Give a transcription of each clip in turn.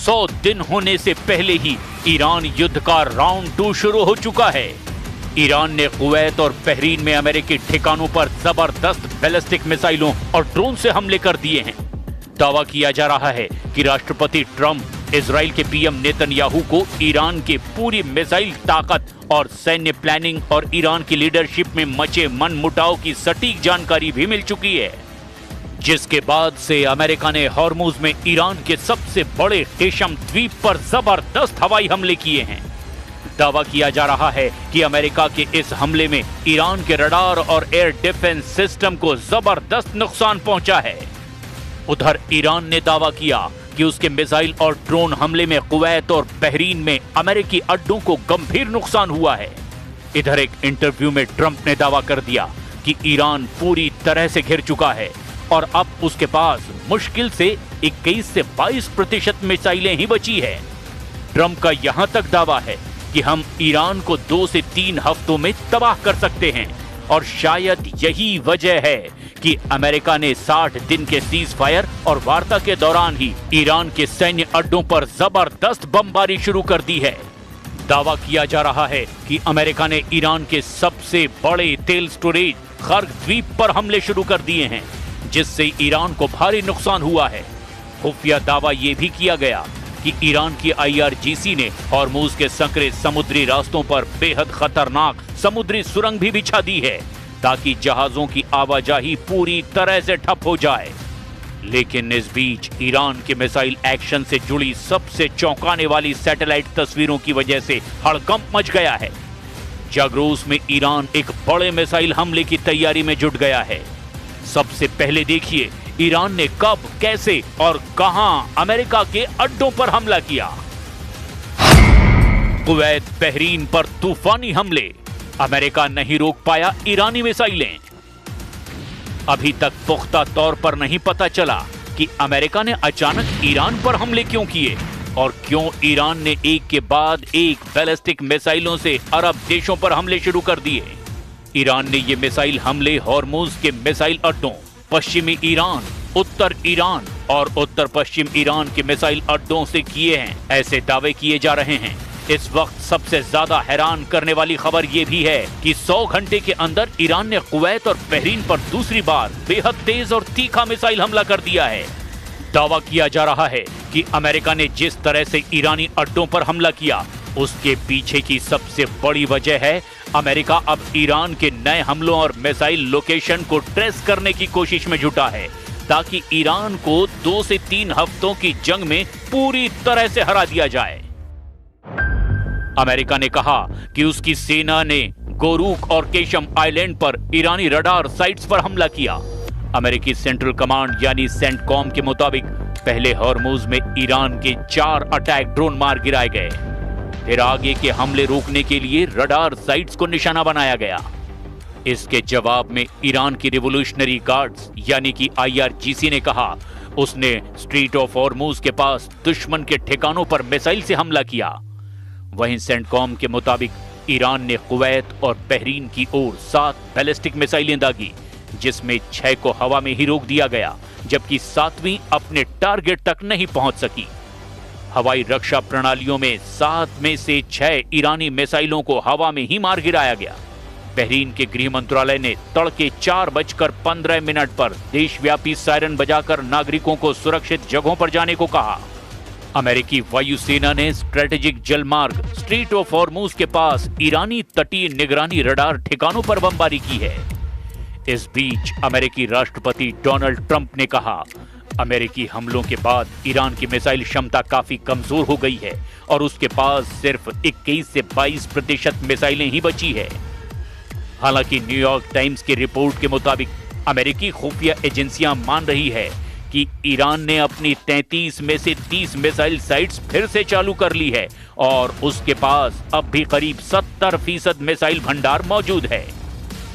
100 दिन होने से पहले ही ईरान युद्ध का राउंड 2 शुरू हो चुका है। ईरान ने कुवैत और बहरीन में अमेरिकी ठिकानों पर जबरदस्त बैलिस्टिक मिसाइलों और ड्रोन से हमले कर दिए हैं। दावा किया जा रहा है कि राष्ट्रपति ट्रंप इजराइल के पीएम नेतन्याहू को ईरान की पूरी मिसाइल ताकत और सैन्य प्लानिंग और ईरान की लीडरशिप में मचे मनमुटाव की सटीक जानकारी भी मिल चुकी है, जिसके बाद से अमेरिका ने हॉर्मुज में ईरान के सबसे बड़े हेशम द्वीप पर जबरदस्त हवाई हमले किए हैं। दावा किया जा रहा है कि अमेरिका के इस हमले में ईरान के रडार और एयर डिफेंस सिस्टम को जबरदस्त नुकसान पहुंचा है। उधर ईरान ने दावा किया कि उसके मिसाइल और ड्रोन हमले में कुवैत और बहरीन में अमेरिकी अड्डों को गंभीर नुकसान हुआ है। इधर एक इंटरव्यू में ट्रंप ने दावा कर दिया कि ईरान पूरी तरह से घिर चुका है और अब उसके पास मुश्किल से 21 से 22% मिसाइलें ही बची है। ट्रंप का यहां तक दावा है कि हम ईरान को 2 से 3 हफ्तों में तबाह कर सकते हैं और शायद यही वजह है कि अमेरिका ने 60 दिन के सीज फायर और वार्ता के दौरान ही ईरान के सैन्य अड्डों पर जबरदस्त बमबारी शुरू कर दी है। दावा किया जा रहा है कि अमेरिका ने ईरान के सबसे बड़े तेल स्टोरेज खर्ग द्वीप पर हमले शुरू कर दिए हैं, जिससे ईरान को भारी नुकसान हुआ है। खुफिया दावा यह भी किया गया कि ईरान की IRGC ने हॉर्मुज के संकरे समुद्री रास्तों पर बेहद खतरनाक समुद्री सुरंग भी बिछा दी है ताकि जहाजों की आवाजाही पूरी तरह से ठप हो जाए। लेकिन इस बीच ईरान के मिसाइल एक्शन से जुड़ी सबसे चौंकाने वाली सैटेलाइट तस्वीरों की वजह से हड़कंप मच गया है। जाग्रोस में ईरान एक बड़े मिसाइल हमले की तैयारी में जुट गया है। सबसे पहले देखिए ईरान ने कब, कैसे और कहां अमेरिका के अड्डों पर हमला किया। कुवैत बहरीन पर तूफानी हमले, अमेरिका नहीं रोक पाया ईरानी मिसाइलें। अभी तक पुख्ता तौर पर नहीं पता चला कि अमेरिका ने अचानक ईरान पर हमले क्यों किए और क्यों ईरान ने एक के बाद एक बैलिस्टिक मिसाइलों से अरब देशों पर हमले शुरू कर दिए। ईरान ने ये मिसाइल हमले हॉर्मुज के मिसाइल अड्डों, पश्चिमी ईरान, उत्तर ईरान और उत्तर पश्चिम ईरान के मिसाइल अड्डों से किए हैं, ऐसे दावे किए जा रहे हैं। इस वक्त सबसे ज्यादा हैरान करने वाली खबर यह भी है कि 100 घंटे के अंदर ईरान ने कुवैत और बहरीन पर दूसरी बार बेहद तेज और तीखा मिसाइल हमला कर दिया है। दावा किया जा रहा है कि अमेरिका ने जिस तरह से ईरानी अड्डों पर हमला किया, उसके पीछे की सबसे बड़ी वजह है अमेरिका अब ईरान के नए हमलों और मिसाइल लोकेशन को ट्रेस करने की कोशिश में जुटा है ताकि ईरान को 2 से 3 हफ्तों की जंग में पूरी तरह से हरा दिया जाए। अमेरिका ने कहा कि उसकी सेना ने गोरूक और केशम आइलैंड पर ईरानी रडार साइट्स पर हमला किया। अमेरिकी सेंट्रल कमांड यानी सेंटकॉम के मुताबिक पहले हॉर्मुज में ईरान के 4 अटैक ड्रोन मार गिराए गए, फिर आगे के हमले रोकने के लिए रडार साइट्स को निशाना बनाया गया। इसके जवाब में ईरान की रिवोल्यूशनरी गार्ड्स यानी कि IRGC ने कहा उसने स्ट्रीट ऑफ हॉर्मुज के पास दुश्मन के ठिकानों पर मिसाइल से हमला किया। वहीं सेंटकॉम के मुताबिक ईरान ने कुवैत और बहरीन की ओर 7 बैलिस्टिक मिसाइलें दागी, जिसमें 6 को हवा में ही रोक दिया गया, जबकि 7वीं अपने टारगेट तक नहीं पहुंच सकी। हवाई रक्षा प्रणालियों में 7 में से 6 ईरानी मिसाइलों को हवा में ही मार गिराया गया। बहरीन के गृह मंत्रालय ने तड़के 4:15 पर देशव्यापी सायरन बजाकर नागरिकों को सुरक्षित जगहों पर जाने को कहा। अमेरिकी वायुसेना ने स्ट्रेटेजिक जलमार्ग स्ट्रीट ऑफ हॉर्मुज के पास ईरानी तटीय निगरानी रडार ठिकानों पर बमबारी की है। इस बीच अमेरिकी राष्ट्रपति डोनाल्ड ट्रंप ने कहा अमेरिकी हमलों के बाद ईरान की मिसाइल क्षमता काफी कमजोर हो गई है और उसके पास सिर्फ 21 से 22% मिसाइलें ही बची है। हालांकि न्यूयॉर्क टाइम्स की रिपोर्ट के मुताबिक अमेरिकी खुफिया एजेंसियां मान रही है कि ईरान ने अपनी 33 में से 30 मिसाइल साइट्स फिर से चालू कर ली है और उसके पास अब भी करीब 70% मिसाइल भंडार मौजूद है।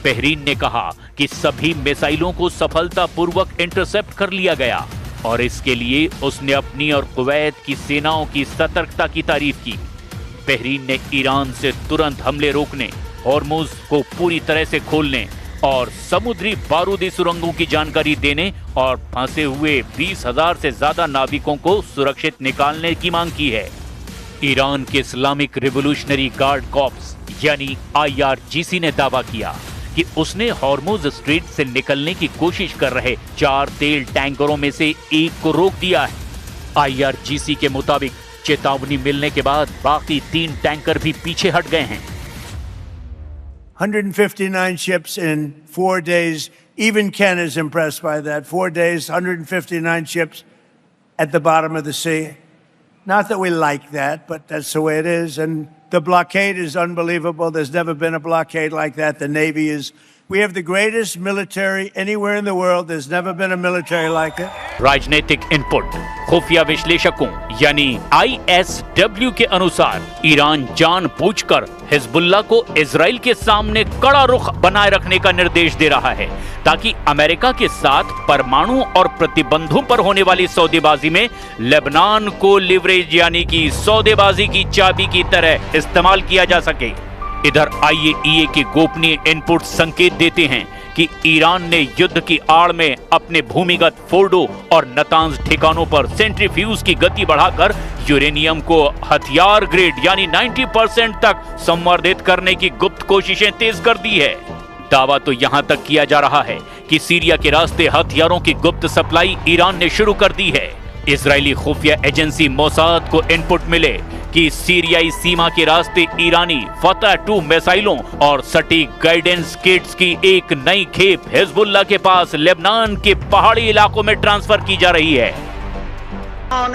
बहरीन ने कहा कि सभी मिसाइलों को सफलतापूर्वक इंटरसेप्ट कर लिया गया और इसके लिए उसने अपनी और कुवैत की सेनाओं की सतर्कता की तारीफ की। बहरीन ने ईरान से तुरंत हमले रोकने, हॉर्मुज को पूरी तरह से खोलने और समुद्री बारूदी सुरंगों की जानकारी देने और फंसे हुए 20,000 से ज्यादा नाविकों को सुरक्षित निकालने की मांग की है। ईरान के इस्लामिक रिवोल्यूशनरी गार्ड कॉर्प्स यानी IRGC ने दावा किया कि उसने हॉर्मुज स्ट्रेट से निकलने की कोशिश कर रहे 4 तेल टैंकरों में से एक को रोक दिया है। IRGC के मुताबिक चेतावनी मिलने के बाद बाकी 3 टैंकर भी पीछे हट गए हैं। 159 ships in 4 days. Even Ken is impressed by that. 4 days, 159 ships at the bottom of the sea. Not that we like that, but that's the way it is. And the blockade is unbelievable. There's never been a blockade like that. The Navy is, we have the greatest military anywhere in the world. There's never been a military like it. राजनीतिक input खुफिया विश्लेषकों यानी ISW के अनुसार Iran जानबूझकर Hezbollah को Israel के सामने कड़ा रुख बनाए रखने का निर्देश दे रहा है ताकि अमेरिका के साथ परमाणु और प्रतिबंधों पर होने वाली सौदेबाजी में लेबनान को लिवरेज यानी कि सौदेबाजी की चाबी की तरह इस्तेमाल किया जा सके। इधर IAEA के गोपनीय इनपुट संकेत देते हैं कि ईरान ने युद्ध की आड़ में अपने भूमिगत फोर्डो और नतांज ठिकानों पर सेंट्रीफ्यूज की गति बढ़ाकर यूरेनियम को हथियार ग्रेड यानी 90% तक संवर्धित करने की गुप्त कोशिशें तेज कर दी है। दावा तो यहां तक किया जा रहा है कि सीरिया के रास्ते हथियारों की गुप्त सप्लाई ईरान ने शुरू कर दी है। इजरायली खुफिया एजेंसी मोसाद को इनपुट मिले कि सीरियाई सीमा के रास्ते ईरानी फतह-2 मिसाइलों और सटीक गाइडेंस किट्स की एक नई खेप हिजबुल्लाह के पास लेबनान के पहाड़ी इलाकों में ट्रांसफर की जा रही है।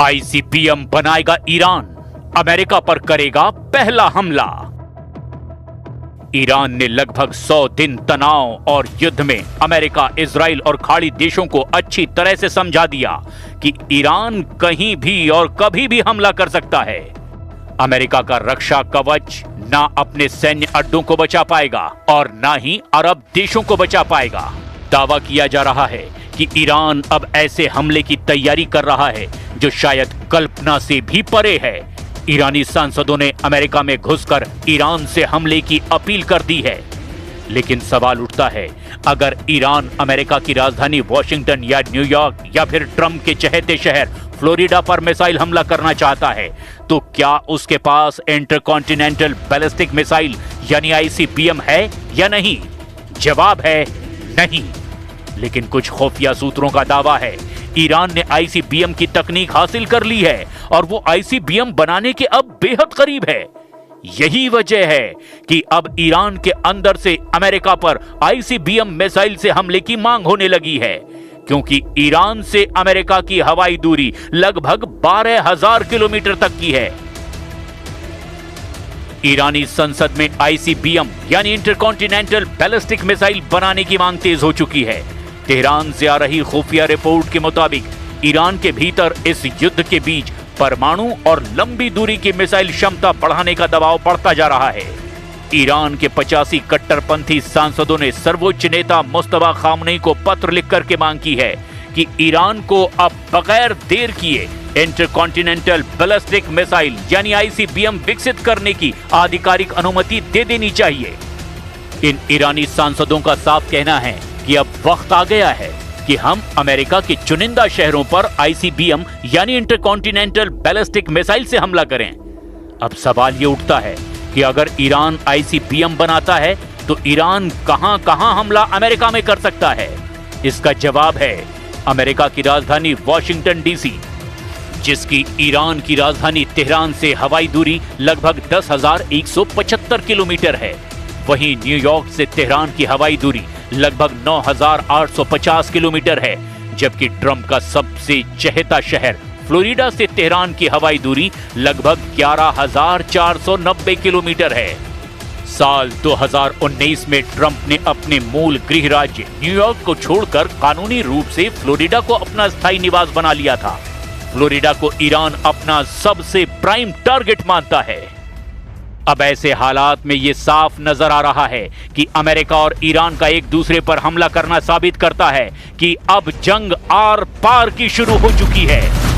ICBM बनाएगा ईरान, अमेरिका पर करेगा पहला हमला। ईरान ने लगभग 100 दिन तनाव और युद्ध में अमेरिका, इजराइल और खाड़ी देशों को अच्छी तरह से समझा दिया कि ईरान कहीं भी और कभी भी हमला कर सकता है। अमेरिका का रक्षा कवच ना अपने सैन्य अड्डों को बचा पाएगा और ना ही अरब देशों को बचा पाएगा। दावा किया जा रहा है कि ईरान अब ऐसे हमले की तैयारी कर रहा है जो शायद कल्पना से भी परे है। ईरानी सांसदों ने अमेरिका में घुसकर ईरान से हमले की अपील कर दी है। लेकिन सवाल उठता है, अगर ईरान अमेरिका की राजधानी वॉशिंगटन या न्यूयॉर्क या फिर ट्रंप के चहेते शहर फ्लोरिडा पर मिसाइल हमला करना चाहता है तो क्या उसके पास इंटरकॉन्टिनेंटल बैलिस्टिक मिसाइल यानी ICBM है या नहीं? जवाब है नहीं। लेकिन कुछ खुफिया सूत्रों का दावा है ईरान ने ICBM की तकनीक हासिल कर ली है और वो ICBM बनाने के अब बेहद करीब है। यही वजह है कि अब ईरान के अंदर से अमेरिका पर ICBM मिसाइल से हमले की मांग होने लगी है, क्योंकि ईरान से अमेरिका की हवाई दूरी लगभग 12,000 किलोमीटर तक की है। ईरानी संसद में ICBM यानी इंटरकॉन्टिनेंटल बैलिस्टिक मिसाइल बनाने की मांग तेज हो चुकी है। तेहरान से आ रही खुफिया रिपोर्ट के मुताबिक ईरान के भीतर इस युद्ध के बीच परमाणु और लंबी दूरी की मिसाइल क्षमता बढ़ाने का दबाव बढ़ता जा रहा है। ईरान के 85 कट्टरपंथी सांसदों ने सर्वोच्च नेता मुस्तफा खामनेई को पत्र लिखकर के मांग की है कि ईरान को अब बगैर देर किए इंटरकॉन्टिनेंटल बैलिस्टिक मिसाइल यानी ICBM विकसित करने की आधिकारिक अनुमति दे देनी चाहिए। इन ईरानी सांसदों का साफ कहना है कि अब वक्त आ गया है कि हम अमेरिका के चुनिंदा शहरों पर ICBM यानी इंटरकॉन्टिनेंटल बैलिस्टिक मिसाइल से हमला करें। अब सवाल ये उठता है कि अगर ईरान ICBM बनाता है तो ईरान कहां-कहां हमला अमेरिका में कर सकता है? इसका जवाब है अमेरिका की राजधानी वॉशिंगटन DC, जिसकी ईरान की राजधानी तेहरान से हवाई दूरी लगभग 10,175 किलोमीटर है। वहीं न्यूयॉर्क से तेहरान की हवाई दूरी लगभग 9,850 किलोमीटर है, जबकि ट्रंप का सबसे चहेता शहर फ्लोरिडा से तेहरान की हवाई दूरी लगभग 11,490 किलोमीटर है। साल 2019 में ट्रंप ने अपने मूल गृह राज्य न्यूयॉर्क को छोड़कर कानूनी रूप से फ्लोरिडा को अपना स्थायी निवास बना लिया था। फ्लोरिडा को ईरान अपना सबसे प्राइम टारगेट मानता है। अब ऐसे हालात में यह साफ नजर आ रहा है कि अमेरिका और ईरान का एक दूसरे पर हमला करना साबित करता है कि अब जंग आर पार की शुरू हो चुकी है।